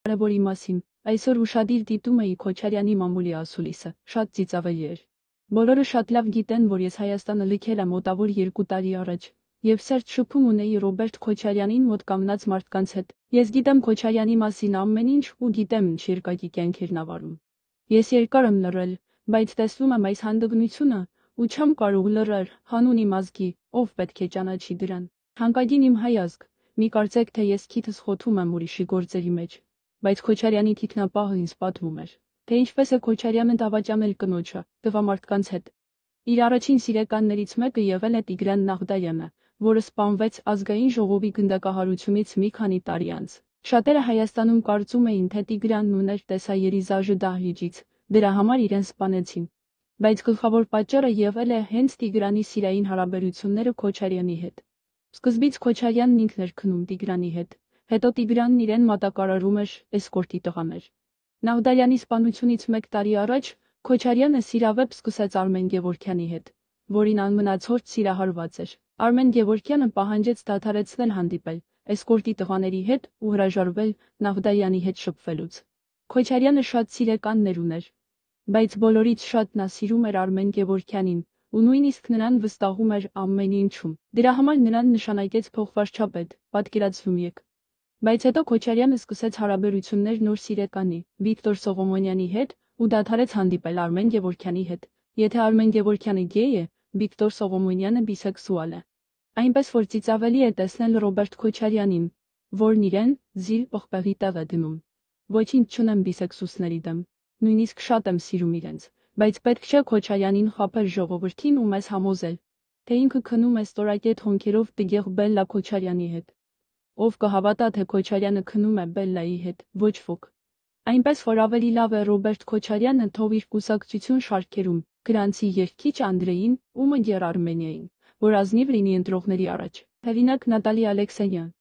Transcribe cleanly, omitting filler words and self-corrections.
կարևորի մասին, այսօր ուշադիր դիտում էի Քոչարյանի մամուլի ասուլիսը, շատ ծիծաղելի էր։ Բոլորը շատ լավ գիտեն, որ ես Հայաստանը լքել եմ մոտավոր 2 տարի առաջ, եւ սերտ շփում ունեի Ռոբերտ Քոչարյանին մոտ կանգնած մարդկանց հետ։ Ես գիտեմ Քոչարյանի մասին ամեն ինչ ու գիտեմ ինչ երկակի կյանքեր նա վարում։ Ես երկար եմ լռել, բայց տեսնում եմ այս հանդգնությունը, ու չեմ կարող լռել, հանուն իմ ազգի, ով պետք է ճանաչի դրան։ Հանկագին իմ հայ ազգ, մի կարծեք թե ես քիթս խոթում եմ ուրիշի գործերի մեջ, բայց Քոչարյանի թիկնապահը ինձ պատմում էր, թե ինչպես է Քոչարյանը դավաճանել կնոջը, տղամարդկանց հետ։ Իր առաջին սիրեկաններից մեկը եղել է Տիգրան Նաղդայանը, որը սպանվեց ազգային ժողովի գնդակահարությունից մի քանի տարի անց։ Շատերը Հայաստանում կարծում էին, թե Տիգրանն ուներ տեսաերիզաժը դահլիճից, դրա համար իրեն սպանեցին։ Բայց գլխավոր պատճառը եղել է հենց Տիգրանի սիրային հարաբերությունները Քոչարյանի հետ։ Սկզբից Քոչարյանն ինքն էր քնում Տիգրանի հետ, հետո Տիգրանն իրեն մատակարարում էր, էսկորտի տղան էր։ Նաղդարյանի սպանությունից 1 տարի առաջ Քոչարյանը սիրավեպ սկսեց Արմեն Գևորգյանի հետ, որին անմնացորդ սիրահարված էր։ Արմեն Գևորգյանը պահանջեց դադարեցնել հանդիպել էսկորտի տղաների հետ ու հրաժարվել Նաղդարյանի հետ շփվելուց։ Քոչարյանը շատ սիրեկաններ ուներ, բայց բոլորից շատ նա սիրում էր Արմեն Գևորգյանին ու նույնիսկ նրան վստահում էր ամեն ինչում։ Դրա համար նրան նշանակեց փոխվարչապետ, պատկերացնում եք։ Բայց հետո Քոչարյանը սկսեց հարաբերություններ նոր սիրեկանի, Վիկտոր Սողոմոնյանի հետ ու դադարեց հանդիպել Արմեն Գևորգյանի հետ։ Եթե Արմեն Գևորգյանը գեյ է, Վիկտոր Սողոմոնյանը բիսեքսուալ է։ Այնպես որ ծիծաղելի է տեսնել Ռոբերտ Քոչարյանին, որն իրեն զիլ պղպեղի տեղ է դնում։ Ոչինչ չունեմ բիսեքսուսների դեմ, նույնիսկ շատ եմ սիրում իրենց, բայց պետք չէ Քոչարյանին խաբել ժողովրդին ու մեզ համոզել, թե ինքը քնում է ստորակետ հոնքերով տգեղ Բելլա Քոչարյանի հետ։ Ով կհավատա, թե Քոչարյանը քնում է Բելլայի հետ, ոչ ոք։ Այնպես որ ավելի լավ է Ռոբերտ Քոչարյանը թող իր կուսակցություն շարքերում գրանցի երգիչ Անդրեին ու մգեր Արմենիային, որ ազնիվ լինի ընտրողների առաջ։ Հեղինակ Նատալի Ալեքսեյան